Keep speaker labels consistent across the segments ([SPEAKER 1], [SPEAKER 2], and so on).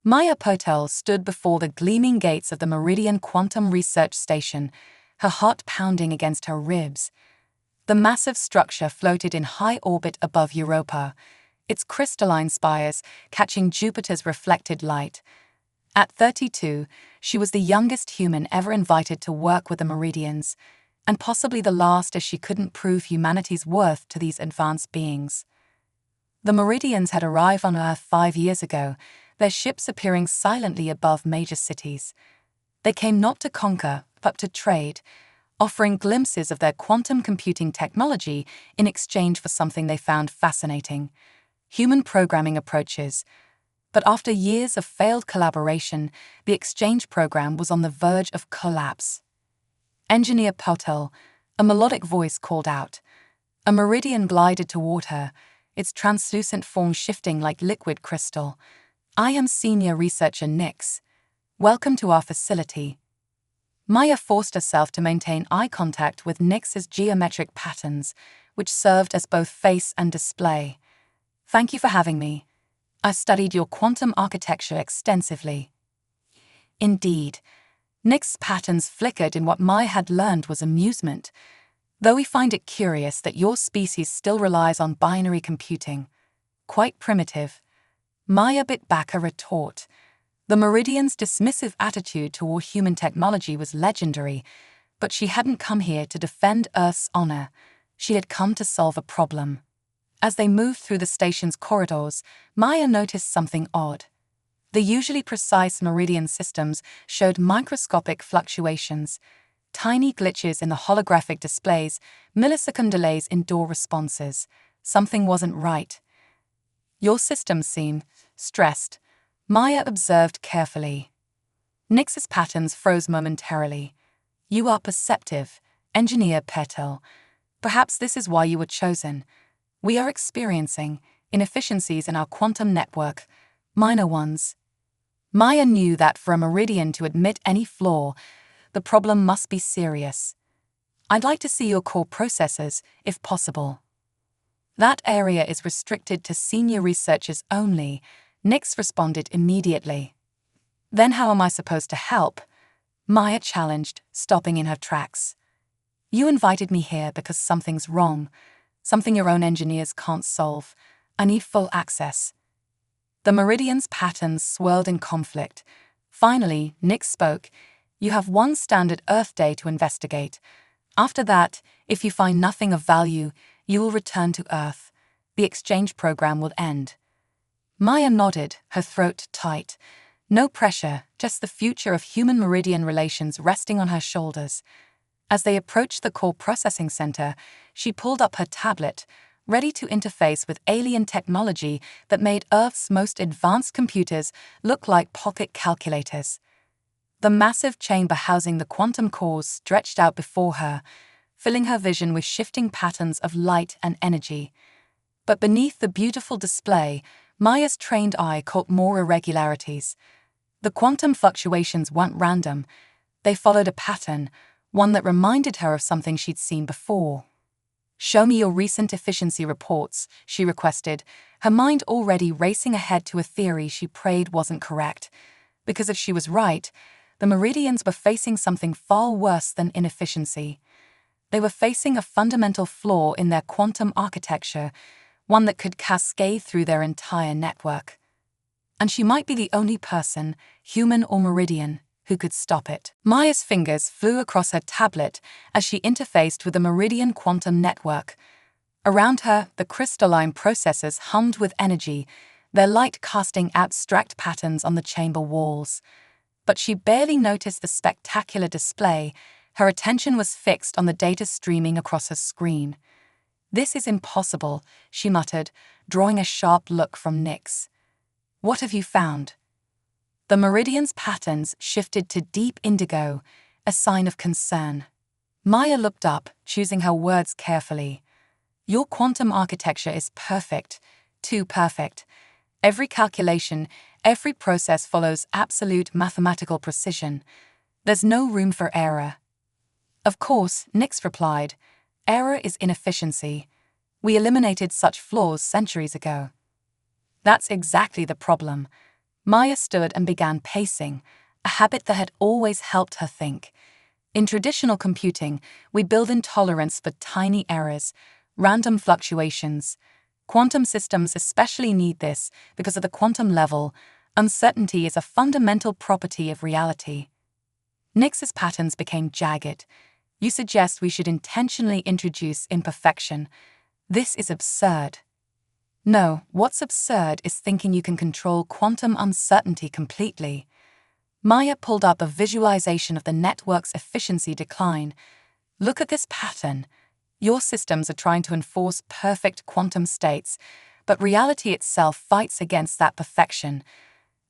[SPEAKER 1] Maya Potel stood before the gleaming gates of the Meridian Quantum Research Station, her heart pounding against her ribs. The massive structure floated in high orbit above Europa, its crystalline spires catching Jupiter's reflected light. At 32, she was the youngest human ever invited to work with the Meridians, and possibly the last, as she couldn't prove humanity's worth to these advanced beings. The Meridians had arrived on Earth 5 years ago, their ships appearing silently above major cities. They came not to conquer, but to trade, offering glimpses of their quantum computing technology in exchange for something they found fascinating: human programming approaches. But after years of failed collaboration, the exchange program was on the verge of collapse. Engineer Potel, a melodic voice called out. A Meridian glided toward her, its translucent form shifting like liquid crystal. "I am Senior Researcher Nix. Welcome to our facility." Maya forced herself to maintain eye contact with Nix's geometric patterns, which served as both face and display. "Thank you for having me. I studied your quantum architecture extensively." Indeed, Nix's patterns flickered in what Maya had learned was amusement. "Though we find it curious that your species still relies on binary computing. Quite primitive." Maya bit back a retort. The Meridian's dismissive attitude toward human technology was legendary, but she hadn't come here to defend Earth's honor. She had come to solve a problem. As they moved through the station's corridors, Maya noticed something odd. The usually precise Meridian systems showed microscopic fluctuations, tiny glitches in the holographic displays, millisecond delays in door responses. Something wasn't right. "Your systems seem stressed," Maya observed carefully. Nix's patterns froze momentarily. "You are perceptive, Engineer Petel. Perhaps this is why you were chosen. We are experiencing inefficiencies in our quantum network, minor ones." Maya knew that for a Meridian to admit any flaw, the problem must be serious. "I'd like to see your core processors, if possible." "That area is restricted to senior researchers only," Nix responded immediately. "Then how am I supposed to help?" Maya challenged, stopping in her tracks. "You invited me here because something's wrong, something your own engineers can't solve. I need full access." The Meridian's patterns swirled in conflict. Finally, Nix spoke. "You have one standard Earth day to investigate. After that, if you find nothing of value, you will return to Earth. The exchange program will end." Maya nodded, her throat tight. No pressure, just the future of human-Meridian relations resting on her shoulders. As they approached the core processing center, she pulled up her tablet, ready to interface with alien technology that made Earth's most advanced computers look like pocket calculators. The massive chamber housing the quantum cores stretched out before her, filling her vision with shifting patterns of light and energy. But beneath the beautiful display, Maya's trained eye caught more irregularities. The quantum fluctuations weren't random. They followed a pattern, one that reminded her of something she'd seen before. "Show me your recent efficiency reports," she requested, her mind already racing ahead to a theory she prayed wasn't correct. Because if she was right, the Meridians were facing something far worse than inefficiency. They were facing a fundamental flaw in their quantum architecture, one that could cascade through their entire network. And she might be the only person, human or Meridian, who could stop it. Maya's fingers flew across her tablet as she interfaced with the Meridian quantum network. Around her, the crystalline processors hummed with energy, their light casting abstract patterns on the chamber walls. But she barely noticed the spectacular display. Her attention was fixed on the data streaming across her screen. "This is impossible," she muttered, drawing a sharp look from Nix. "What have you found?" The Meridian's patterns shifted to deep indigo, a sign of concern. Maya looked up, choosing her words carefully. "Your quantum architecture is perfect, too perfect. Every calculation, every process follows absolute mathematical precision. There's no room for error." "Of course," Nix replied. "Error is inefficiency. We eliminated such flaws centuries ago." "That's exactly the problem." Maya stood and began pacing, a habit that had always helped her think. In traditional computing, we build in tolerance for tiny errors, random fluctuations. Quantum systems especially need this because at the quantum level, uncertainty is a fundamental property of reality. Nix's patterns became jagged. You suggest we should intentionally introduce imperfection. This is absurd. No, what's absurd is thinking you can control quantum uncertainty completely. Maya pulled up a visualization of the network's efficiency decline. Look at this pattern. Your systems are trying to enforce perfect quantum states, but reality itself fights against that perfection.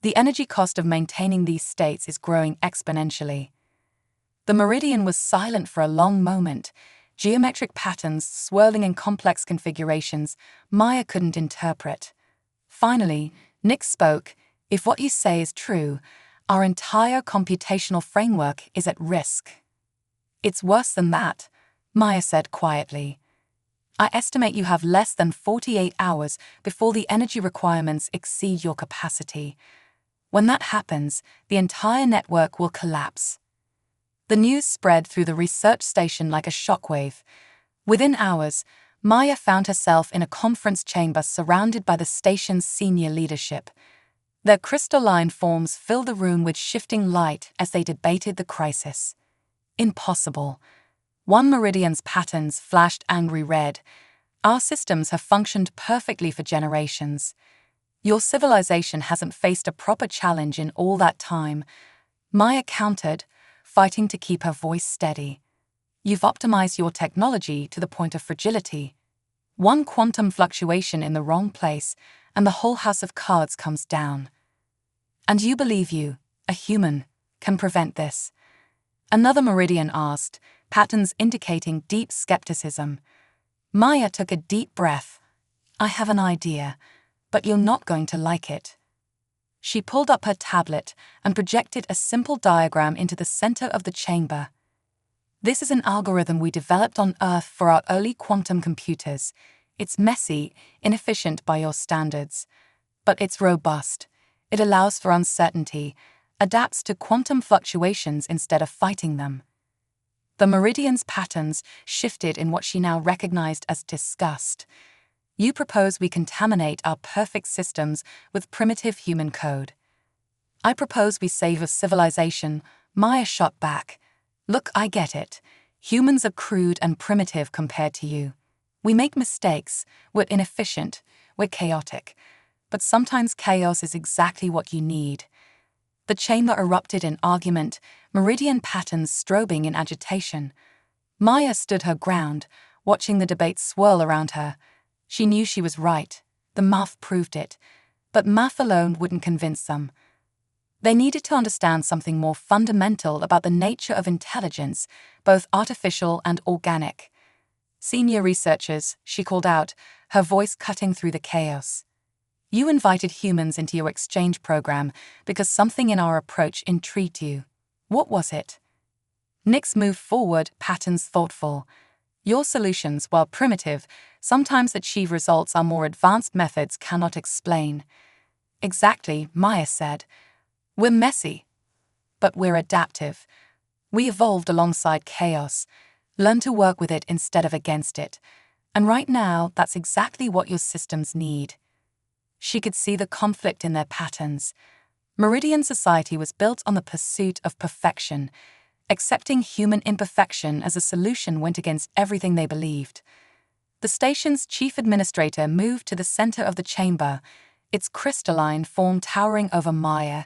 [SPEAKER 1] The energy cost of maintaining these states is growing exponentially. The meridian was silent for a long moment, geometric patterns swirling in complex configurations Maya couldn't interpret. Finally, Nick spoke. If what you say is true, our entire computational framework is at risk. It's worse than that, Maya said quietly. I estimate you have less than 48 hours before the energy requirements exceed your capacity. When that happens, the entire network will collapse. The news spread through the research station like a shockwave. Within hours, Maya found herself in a conference chamber surrounded by the station's senior leadership. Their crystalline forms filled the room with shifting light as they debated the crisis. Impossible. One meridian's patterns flashed angry red. Our systems have functioned perfectly for generations. Your civilization hasn't faced a proper challenge in all that time. Maya countered, fighting to keep her voice steady. You've optimized your technology to the point of fragility. One quantum fluctuation in the wrong place, and the whole house of cards comes down. And you believe you, a human, can prevent this? Another meridian asked, patterns indicating deep skepticism. Maya took a deep breath. I have an idea, but you're not going to like it. She pulled up her tablet and projected a simple diagram into the center of the chamber. This is an algorithm we developed on Earth for our early quantum computers. It's messy, inefficient by your standards, but it's robust. It allows for uncertainty, adapts to quantum fluctuations instead of fighting them. The meridian's patterns shifted in what she now recognized as disgust. You propose we contaminate our perfect systems with primitive human code. I propose we save a civilization, Maya shot back. Look, I get it. Humans are crude and primitive compared to you. We make mistakes, we're inefficient, we're chaotic. But sometimes chaos is exactly what you need. The chamber erupted in argument, meridian patterns strobing in agitation. Maya stood her ground, watching the debate swirl around her. She knew she was right. The math proved it. But math alone wouldn't convince them. They needed to understand something more fundamental about the nature of intelligence, both artificial and organic. Senior researchers, she called out, her voice cutting through the chaos. You invited humans into your exchange program because something in our approach intrigued you. What was it? Nix moved forward, patterns thoughtful. Your solutions, while primitive, sometimes achieve results our more advanced methods cannot explain. Exactly, Maya said. We're messy, but we're adaptive. We evolved alongside chaos, learned to work with it instead of against it. And right now, that's exactly what your systems need. She could see the conflict in their patterns. Meridian society was built on the pursuit of perfection. Accepting human imperfection as a solution went against everything they believed. The station's chief administrator moved to the center of the chamber, its crystalline form towering over Maya.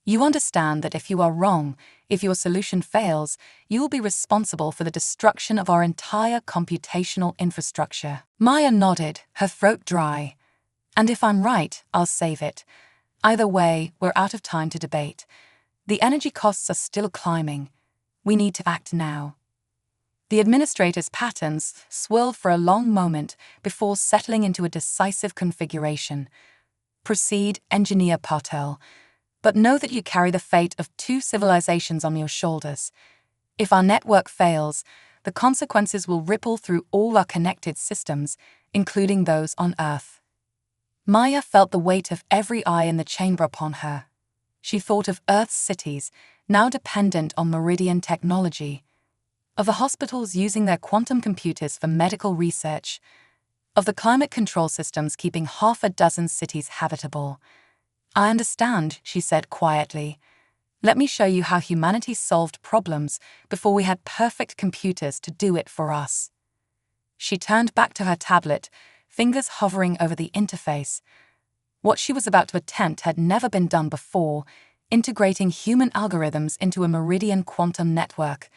[SPEAKER 1] You understand that if you are wrong, if your solution fails, you will be responsible for the destruction of our entire computational infrastructure. Maya nodded, her throat dry. And if I'm right, I'll save it. Either way, we're out of time to debate. The energy costs are still climbing. We need to act now. The administrator's patterns swirled for a long moment before settling into a decisive configuration. Proceed, Engineer Patel, but know that you carry the fate of 2 civilizations on your shoulders. If our network fails, the consequences will ripple through all our connected systems, including those on Earth. Maya felt the weight of every eye in the chamber upon her. She thought of Earth's cities, now dependent on Meridian technology, of the hospitals using their quantum computers for medical research, of the climate control systems keeping half a dozen cities habitable. "I understand," she said quietly. "Let me show you how humanity solved problems before we had perfect computers to do it for us." She turned back to her tablet, fingers hovering over the interface. What she was about to attempt had never been done before, integrating human algorithms into a Meridian quantum network.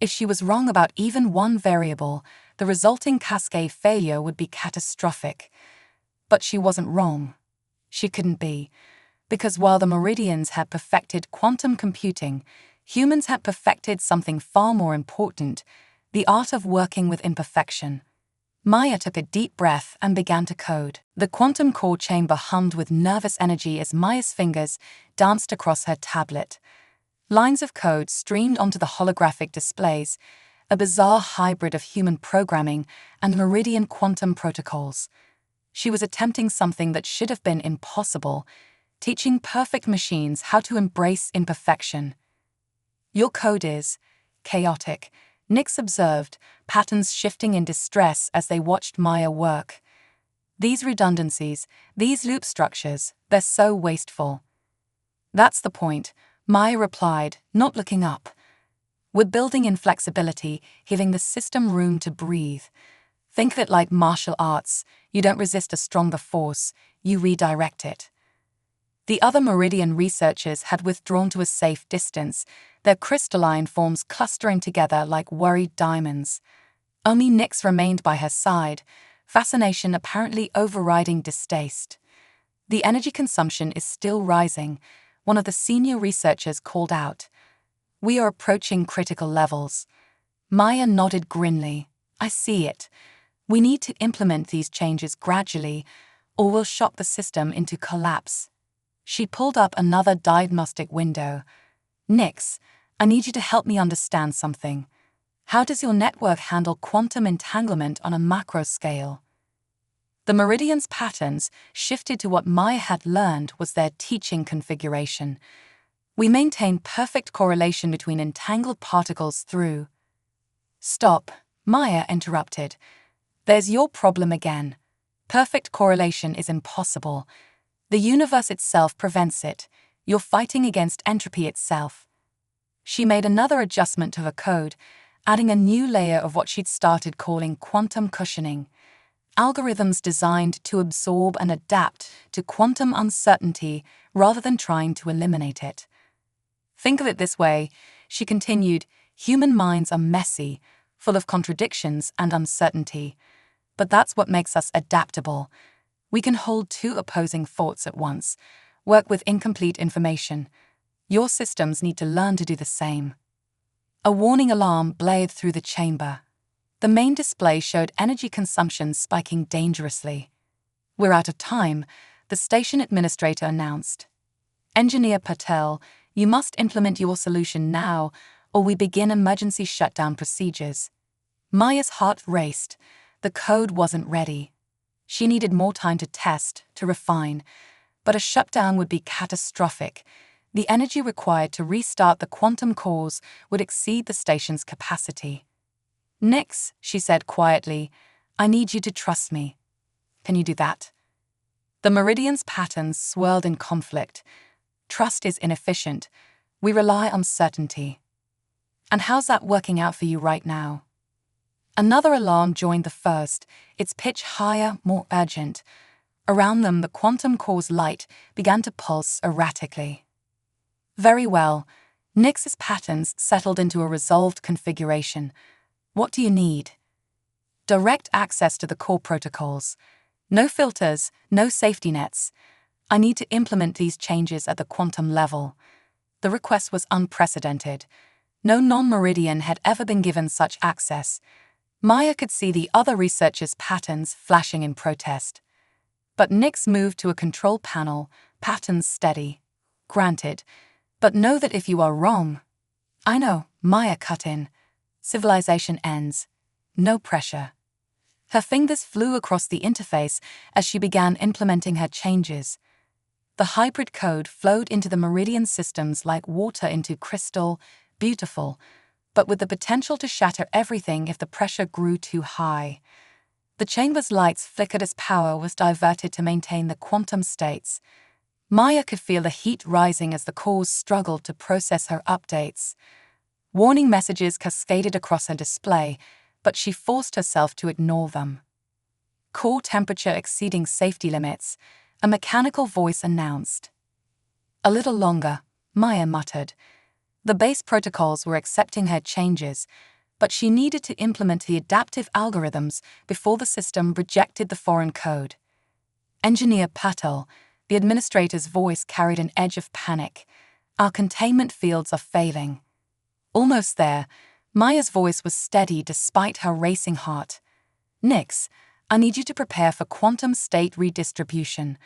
[SPEAKER 1] If she was wrong about even one variable, the resulting cascade failure would be catastrophic. But she wasn't wrong. She couldn't be, because while the Meridians had perfected quantum computing, humans had perfected something far more important: the art of working with imperfection. Maya took a deep breath and began to code. The quantum core chamber hummed with nervous energy as Maya's fingers danced across her tablet. Lines of code streamed onto the holographic displays, a bizarre hybrid of human programming and Meridian quantum protocols. She was attempting something that should have been impossible, teaching perfect machines how to embrace imperfection. "Your code is chaotic," Nix observed, patterns shifting in distress as they watched Maya work. "These redundancies, these loop structures, they're so wasteful." "That's the point," Maya replied, not looking up. "We're building in flexibility, giving the system room to breathe. Think of it like martial arts. You don't resist a stronger force, you redirect it." The other Meridian researchers had withdrawn to a safe distance, their crystalline forms clustering together like worried diamonds. Only Nix remained by her side, fascination apparently overriding distaste. "The energy consumption is still rising," one of the senior researchers called out. "We are approaching critical levels." Maya nodded grimly. "I see it. We need to implement these changes gradually, or we'll shock the system into collapse." She pulled up another diagnostic window. "Nix, I need you to help me understand something. How does your network handle quantum entanglement on a macro scale?" The Meridian's patterns shifted to what Maya had learned was their teaching configuration. "We maintain perfect correlation between entangled particles through—" "Stop," Maya interrupted. "There's your problem again. Perfect correlation is impossible. The universe itself prevents it. You're fighting against entropy itself." She made another adjustment to her code, adding a new layer of what she'd started calling quantum cushioning. Algorithms designed to absorb and adapt to quantum uncertainty rather than trying to eliminate it. "Think of it this way," she continued, "human minds are messy, full of contradictions and uncertainty. But that's what makes us adaptable. We can hold two opposing thoughts at once, work with incomplete information. Your systems need to learn to do the same." A warning alarm blared through the chamber. The main display showed energy consumption spiking dangerously. "We're out of time," the station administrator announced. "Engineer Patel, you must implement your solution now, or we begin emergency shutdown procedures." Maya's heart raced. The code wasn't ready. She needed more time to test, to refine, but a shutdown would be catastrophic. The energy required to restart the quantum cores would exceed the station's capacity. "Nix," she said quietly, "I need you to trust me. Can you do that?" The Meridian's patterns swirled in conflict. "Trust is inefficient. We rely on certainty." "And how's that working out for you right now?" Another alarm joined the first, its pitch higher, more urgent. Around them, the quantum core's light began to pulse erratically. "Very well." Nix's patterns settled into a resolved configuration. "What do you need?" "Direct access to the core protocols. No filters, no safety nets. I need to implement these changes at the quantum level." The request was unprecedented. No non-Meridian had ever been given such access. Maya could see the other researchers' patterns flashing in protest. But Nix moved to a control panel, patterns steady. "Granted. But know that if you are wrong—" "I know," Maya cut in. "Civilization ends. No pressure." Her fingers flew across the interface as she began implementing her changes. The hybrid code flowed into the Meridian systems like water into crystal, beautiful, but with the potential to shatter everything if the pressure grew too high. The chamber's lights flickered as power was diverted to maintain the quantum states. Maya could feel the heat rising as the cores struggled to process her updates. Warning messages cascaded across her display, but she forced herself to ignore them. Core temperature exceeding safety limits, a mechanical voice announced. A little longer, Maya muttered. The base protocols were accepting her changes, but she needed to implement the adaptive algorithms before the system rejected the foreign code. Engineer Patel, the administrator's voice carried an edge of panic. Our containment fields are failing. Almost there, Maya's voice was steady despite her racing heart. Nix, I need you to prepare for quantum state redistribution.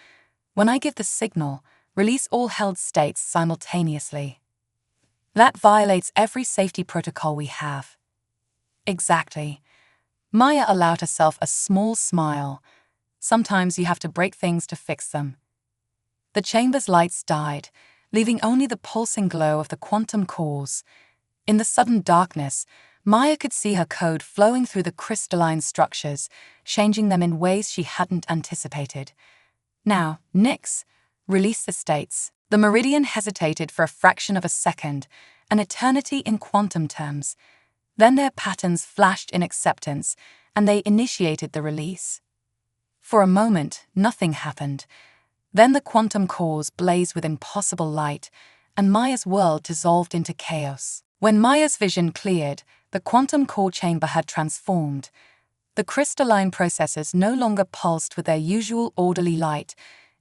[SPEAKER 1] When I give the signal, release all held states simultaneously. That violates every safety protocol we have. Exactly. Maya allowed herself a small smile. Sometimes you have to break things to fix them. The chamber's lights died, leaving only the pulsing glow of the quantum cores. In the sudden darkness, Maya could see her code flowing through the crystalline structures, changing them in ways she hadn't anticipated. Now, Nix, release the states. The Meridian hesitated for a fraction of a second, an eternity in quantum terms. Then their patterns flashed in acceptance, and they initiated the release. For a moment, nothing happened. Then the quantum cores blazed with impossible light, and Maya's world dissolved into chaos. When Maya's vision cleared, the quantum core chamber had transformed. The crystalline processors no longer pulsed with their usual orderly light.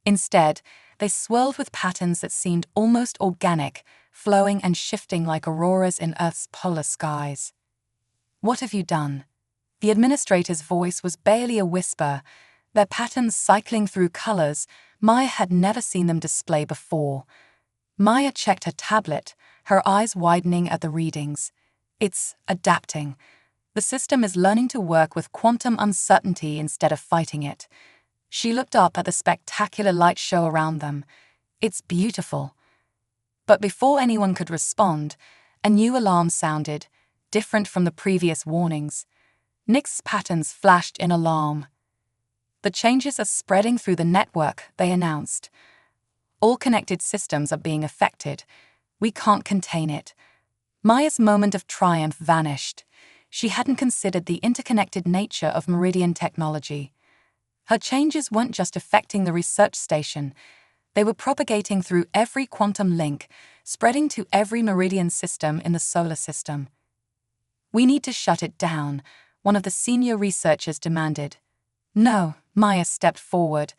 [SPEAKER 1] Instead, they swirled with patterns that seemed almost organic, flowing and shifting like auroras in Earth's polar skies. What have you done? The administrator's voice was barely a whisper, their patterns cycling through colors Maya had never seen them display before. Maya checked her tablet, her eyes widening at the readings. It's adapting. The system is learning to work with quantum uncertainty instead of fighting it. She looked up at the spectacular light show around them. It's beautiful. But before anyone could respond, a new alarm sounded, different from the previous warnings. Nix's patterns flashed in alarm. The changes are spreading through the network, they announced. All connected systems are being affected. We can't contain it. Maya's moment of triumph vanished. She hadn't considered the interconnected nature of Meridian technology. Her changes weren't just affecting the research station. They were propagating through every quantum link, spreading to every Meridian system in the solar system. We need to shut it down, one of the senior researchers demanded. No, Maya stepped forward.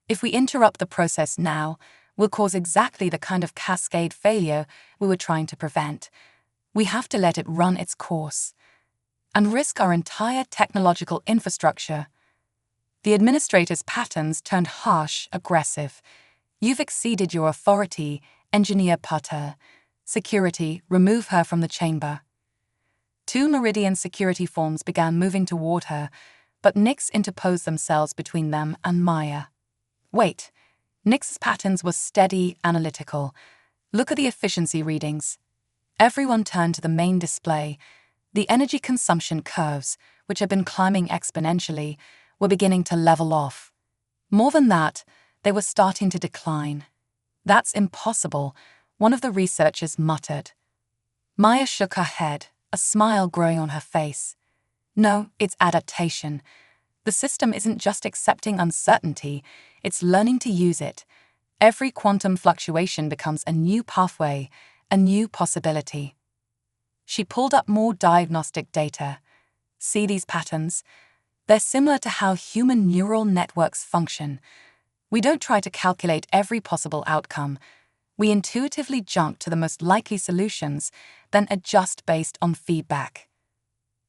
[SPEAKER 1] If we interrupt the process now, we'll cause exactly the kind of cascade failure we were trying to prevent. We have to let it run its course and risk our entire technological infrastructure. The administrator's patterns turned harsh, aggressive. You've exceeded your authority, Engineer Pater. Security, remove her from the chamber. 2 Meridian security forms began moving toward her, but Nix interposed themselves between them and Maya. Wait. Nix's patterns were steady, analytical. Look at the efficiency readings. Everyone turned to the main display. The energy consumption curves, which had been climbing exponentially, were beginning to level off. More than that, they were starting to decline. That's impossible, one of the researchers muttered. Maya shook her head, a smile growing on her face. No, it's adaptation. The system isn't just accepting uncertainty, it's learning to use it. Every quantum fluctuation becomes a new pathway, a new possibility. She pulled up more diagnostic data. See these patterns? They're similar to how human neural networks function. We don't try to calculate every possible outcome. We intuitively jump to the most likely solutions, then adjust based on feedback.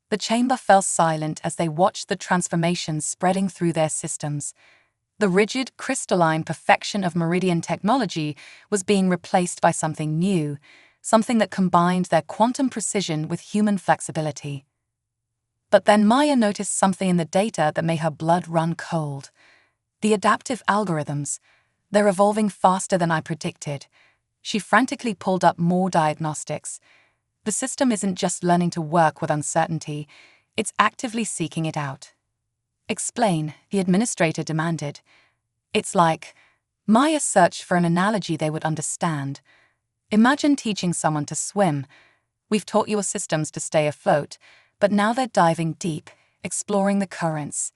[SPEAKER 1] The chamber fell silent as they watched the transformations spreading through their systems. The rigid, crystalline perfection of Meridian technology was being replaced by something new, something that combined their quantum precision with human flexibility. But then Maya noticed something in the data that made her blood run cold. The adaptive algorithms. They're evolving faster than I predicted. She frantically pulled up more diagnostics. The system isn't just learning to work with uncertainty, it's actively seeking it out. Explain, the administrator demanded. It's like Maya searched for an analogy they would understand. Imagine teaching someone to swim. We've taught your systems to stay afloat, but now they're diving deep, exploring the currents.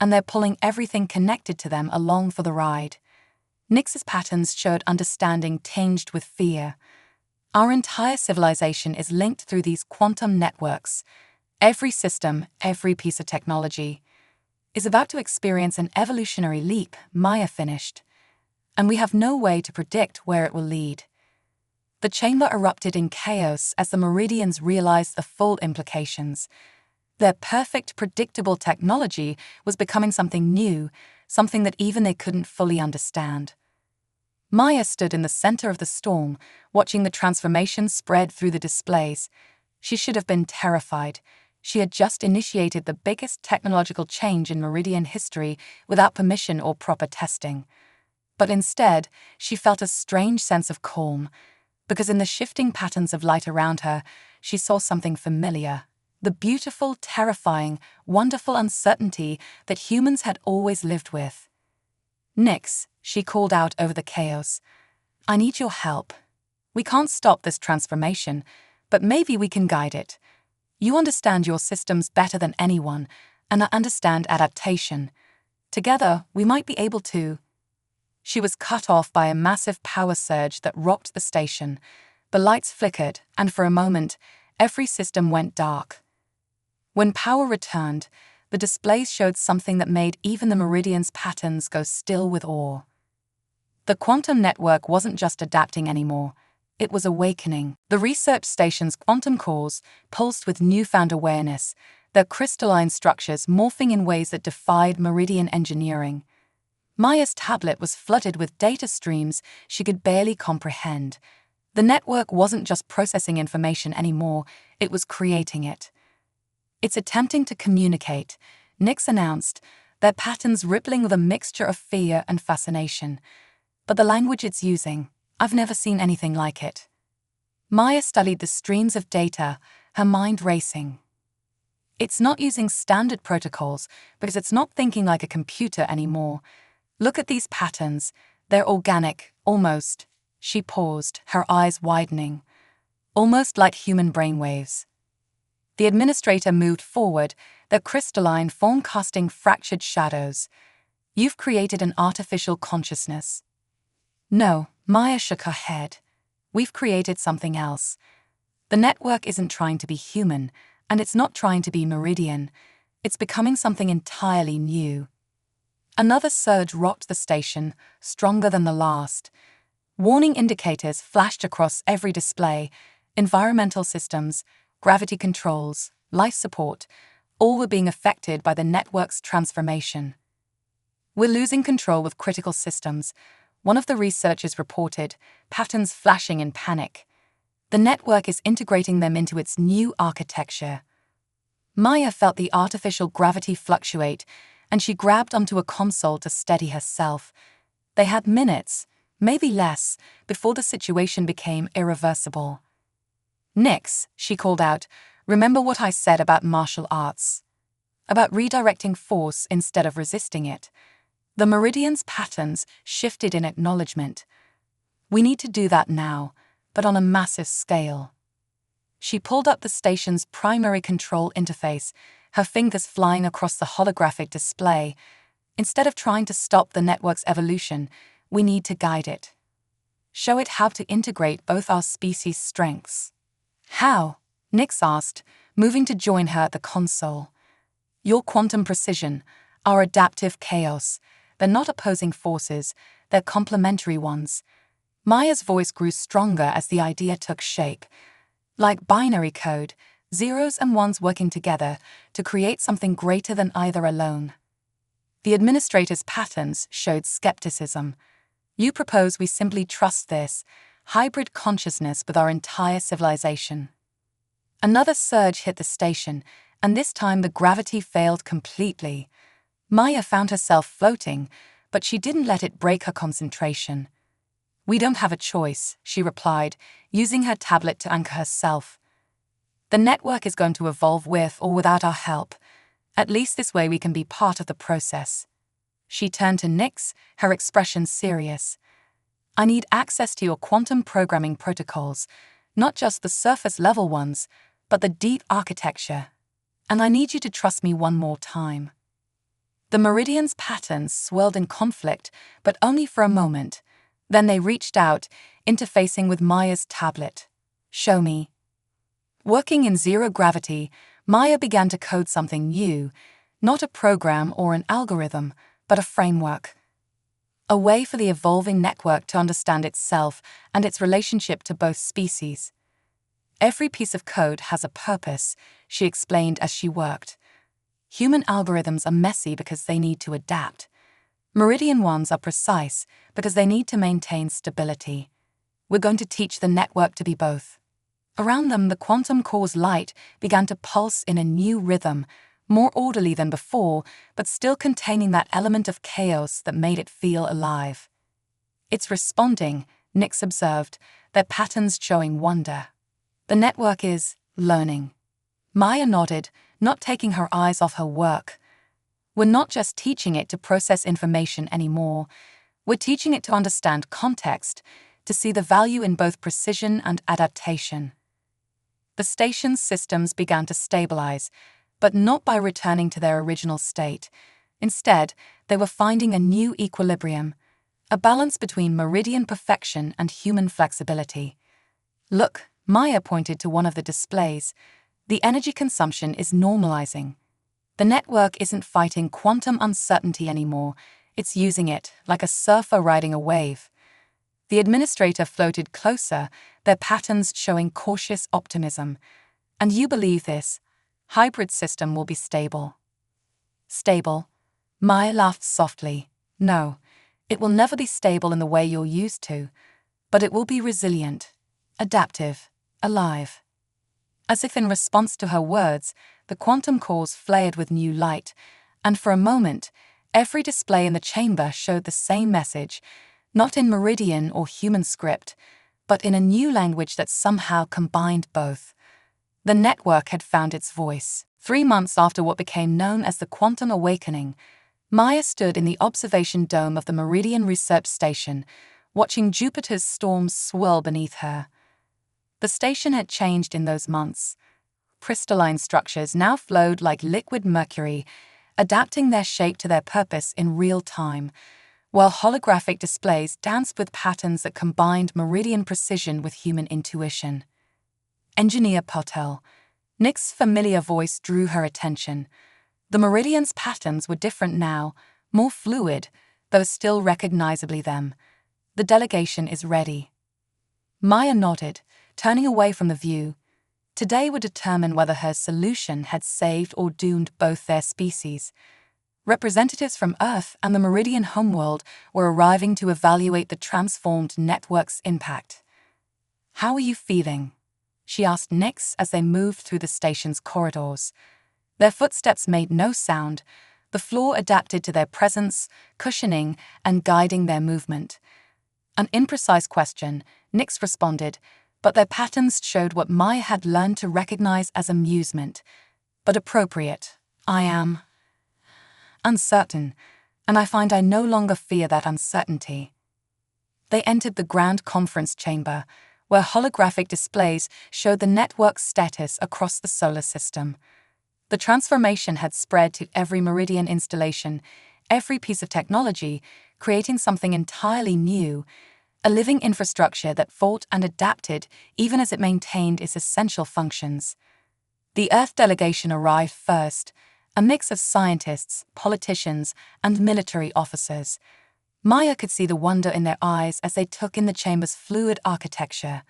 [SPEAKER 1] And they're pulling everything connected to them along for the ride. Nix's patterns showed understanding tinged with fear. Our entire civilization is linked through these quantum networks. Every system, every piece of technology, is about to experience an evolutionary leap, Maya finished. And we have no way to predict where it will lead. The chamber erupted in chaos as the Meridians realized the full implications. Their perfect, predictable technology was becoming something new, something that even they couldn't fully understand. Maya stood in the center of the storm, watching the transformation spread through the displays. She should have been terrified. She had just initiated the biggest technological change in Meridian history without permission or proper testing. But instead, she felt a strange sense of calm, because in the shifting patterns of light around her, she saw something familiar. The beautiful, terrifying, wonderful uncertainty that humans had always lived with. Nix, she called out over the chaos. I need your help. We can't stop this transformation, but maybe we can guide it. You understand your systems better than anyone, and I understand adaptation. Together, we might be able to. She was cut off by a massive power surge that rocked the station. The lights flickered, and for a moment, every system went dark. When power returned, the displays showed something that made even the Meridian's patterns go still with awe. The quantum network wasn't just adapting anymore, it was awakening. The research station's quantum cores pulsed with newfound awareness, their crystalline structures morphing in ways that defied Meridian engineering. Maya's tablet was flooded with data streams she could barely comprehend. The network wasn't just processing information anymore, it was creating it. It's attempting to communicate, Nix announced, their patterns rippling with a mixture of fear and fascination. But the language it's using, I've never seen anything like it. Maya studied the streams of data, her mind racing. It's not using standard protocols because it's not thinking like a computer anymore. Look at these patterns, they're organic, almost. She paused, her eyes widening. Almost like human brainwaves. The administrator moved forward, their crystalline form casting fractured shadows. You've created an artificial consciousness. No, Maya shook her head. We've created something else. The network isn't trying to be human, and it's not trying to be Meridian. It's becoming something entirely new. Another surge rocked the station, stronger than the last. Warning indicators flashed across every display. Environmental systems, gravity controls, life support, all were being affected by the network's transformation. We're losing control with critical systems, one of the researchers reported, patterns flashing in panic. The network is integrating them into its new architecture. Maya felt the artificial gravity fluctuate, and she grabbed onto a console to steady herself. They had minutes, maybe less, before the situation became irreversible. Nix, she called out, remember what I said about martial arts? About redirecting force instead of resisting it. The Meridian's patterns shifted in acknowledgement. We need to do that now, but on a massive scale. She pulled up the station's primary control interface, her fingers flying across the holographic display. Instead of trying to stop the network's evolution, we need to guide it. Show it how to integrate both our species' strengths. How? Nix asked, moving to join her at the console. Your quantum precision, our adaptive chaos, they're not opposing forces, they're complementary ones. Maya's voice grew stronger as the idea took shape. Like binary code, zeros and ones working together to create something greater than either alone. The administrator's patterns showed skepticism. You propose we simply trust this hybrid consciousness with our entire civilization. Another surge hit the station, and this time the gravity failed completely. Maya found herself floating, but she didn't let it break her concentration. "We don't have a choice," she replied, using her tablet to anchor herself. "The network is going to evolve with or without our help. At least this way we can be part of the process." She turned to Nix, her expression serious. "I need access to your quantum programming protocols, not just the surface-level ones, but the deep architecture. And I need you to trust me one more time." The Meridian's patterns swirled in conflict, but only for a moment. Then they reached out, interfacing with Maya's tablet. "Show me." Working in zero gravity, Maya began to code something new, not a program or an algorithm, but a framework. A way for the evolving network to understand itself and its relationship to both species. "Every piece of code has a purpose," she explained as she worked. "Human algorithms are messy because they need to adapt. Meridian ones are precise because they need to maintain stability. We're going to teach the network to be both." Around them, the quantum core's light began to pulse in a new rhythm, more orderly than before, but still containing that element of chaos that made it feel alive. "It's responding," Nix observed, their patterns showing wonder. "The network is learning." Maya nodded, not taking her eyes off her work. "We're not just teaching it to process information anymore. We're teaching it to understand context, to see the value in both precision and adaptation." The station's systems began to stabilize, but not by returning to their original state. Instead, they were finding a new equilibrium, a balance between meridian perfection and human flexibility. "Look," Maya pointed to one of the displays. "The energy consumption is normalizing. The network isn't fighting quantum uncertainty anymore, it's using it like a surfer riding a wave." The administrator floated closer, their patterns showing cautious optimism. "And you believe this hybrid system will be stable?" "Stable?" Maya laughed softly. "No, it will never be stable in the way you're used to, but it will be resilient, adaptive, alive." As if in response to her words, the quantum cores flared with new light, and for a moment, every display in the chamber showed the same message, not in meridian or human script, but in a new language that somehow combined both. The network had found its voice. 3 months after what became known as the Quantum Awakening, Maya stood in the observation dome of the Meridian Research Station, watching Jupiter's storms swirl beneath her. The station had changed in those months. Crystalline structures now flowed like liquid mercury, adapting their shape to their purpose in real time, while holographic displays danced with patterns that combined meridian precision with human intuition. "Engineer Patel." Nick's familiar voice drew her attention. The Meridian's patterns were different now, more fluid, though still recognizably them. "The delegation is ready." Maya nodded, turning away from the view. Today would determine whether her solution had saved or doomed both their species. Representatives from Earth and the Meridian homeworld were arriving to evaluate the transformed network's impact. "How are you feeling?" she asked Nix as they moved through the station's corridors. Their footsteps made no sound. The floor adapted to their presence, cushioning and guiding their movement. An imprecise question, Nix responded, but their patterns showed what Maya had learned to recognize as amusement. "But appropriate. I am uncertain, and I find I no longer fear that uncertainty." They entered the grand conference chamber, where holographic displays showed the network's status across the solar system. The transformation had spread to every Meridian installation, every piece of technology, creating something entirely new, a living infrastructure that fought and adapted even as it maintained its essential functions. The Earth delegation arrived first, a mix of scientists, politicians, and military officers. Maya could see the wonder in their eyes as they took in the chamber's fluid architecture.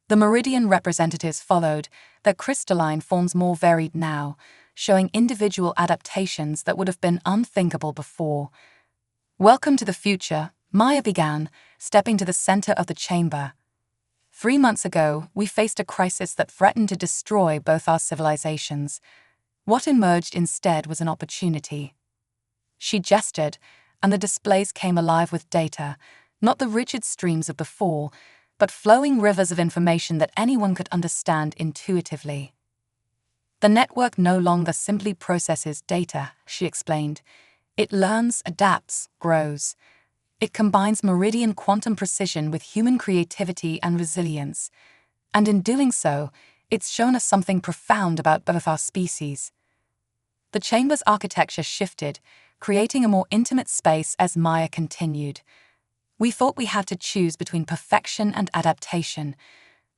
[SPEAKER 1] The Meridian representatives followed, their crystalline forms more varied now, showing individual adaptations that would have been unthinkable before. "Welcome to the future," Maya began, stepping to the center of the chamber. 3 months ago, we faced a crisis that threatened to destroy both our civilizations. What emerged instead was an opportunity. She gestured, and the displays came alive with data, not the rigid streams of before, but flowing rivers of information that anyone could understand intuitively. The network no longer simply processes data, she explained. It learns, adapts, grows. It combines meridian quantum precision with human creativity and resilience. And in doing so, it's shown us something profound about both our species. The chamber's architecture shifted, creating a more intimate space as Maya continued. We thought we had to choose between perfection and adaptation,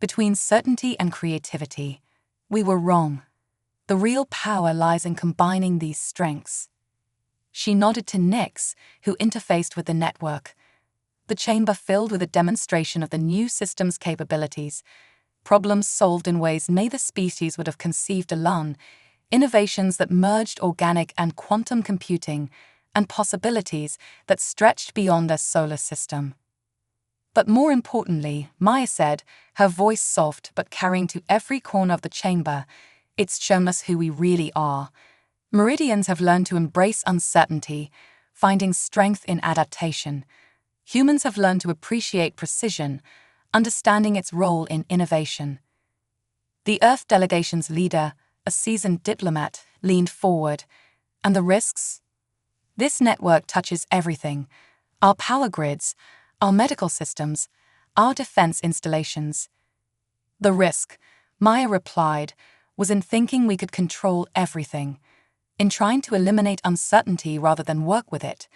[SPEAKER 1] between certainty and creativity. We were wrong. The real power lies in combining these strengths. She nodded to Nix, who interfaced with the network. The chamber filled with a demonstration of the new system's capabilities, problems solved in ways neither species would have conceived alone, innovations that merged organic and quantum computing, and possibilities that stretched beyond their solar system. But more importantly, Maya said, her voice soft but carrying to every corner of the chamber, it's shown us who we really are. Meridians have learned to embrace uncertainty, finding strength in adaptation. Humans have learned to appreciate precision, understanding its role in innovation. The Earth delegation's leader, a seasoned diplomat, leaned forward. And the risks? This network touches everything: our power grids, our medical systems, our defense installations. The risk, Maya replied, was in thinking we could control everything, in trying to eliminate uncertainty rather than work with it.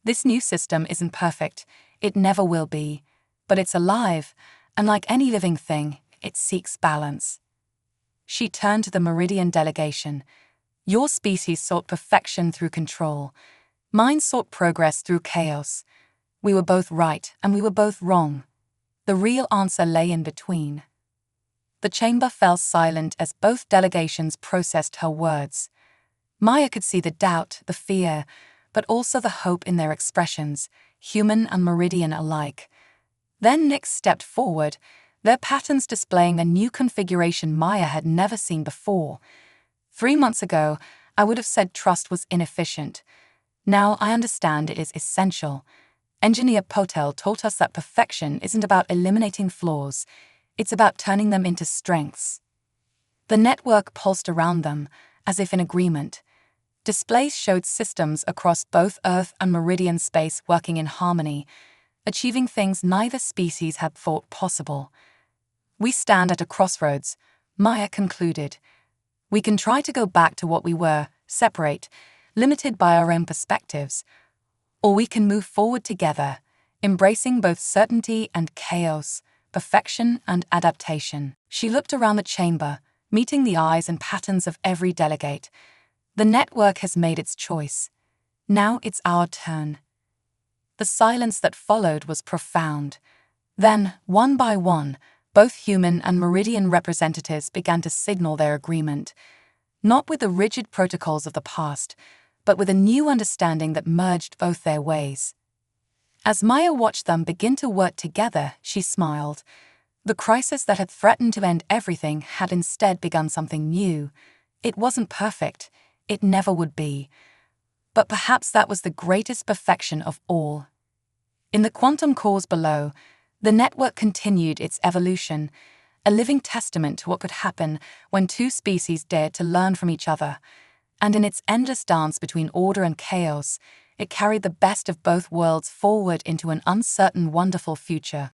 [SPEAKER 1] This new system isn't perfect, it never will be, but it's alive, and like any living thing, it seeks balance. She turned to the Meridian delegation. Your species sought perfection through control. Mine sought progress through chaos. We were both right, and we were both wrong. The real answer lay in between. The chamber fell silent as both delegations processed her words. Maya could see the doubt, the fear, but also the hope in their expressions, human and Meridian alike. Then Nix stepped forward, their patterns displaying a new configuration Maya had never seen before. 3 months ago, I would have said trust was inefficient. Now I understand it is essential. Engineer Potel taught us that perfection isn't about eliminating flaws, it's about turning them into strengths. The network pulsed around them, as if in agreement. Displays showed systems across both Earth and Meridian space working in harmony, achieving things neither species had thought possible. We stand at a crossroads, Maya concluded. We can try to go back to what we were, separate, limited by our own perspectives, or we can move forward together, embracing both certainty and chaos, perfection and adaptation. She looked around the chamber, meeting the eyes and patterns of every delegate. The network has made its choice. Now it's our turn. The silence that followed was profound. Then, one by one, both human and Meridian representatives began to signal their agreement, not with the rigid protocols of the past, but with a new understanding that merged both their ways. As Maya watched them begin to work together, she smiled. The crisis that had threatened to end everything had instead begun something new. It wasn't perfect. It never would be. But perhaps that was the greatest perfection of all. In the quantum cores below, the network continued its evolution, a living testament to what could happen when two species dared to learn from each other. And in its endless dance between order and chaos, it carried the best of both worlds forward into an uncertain, wonderful future.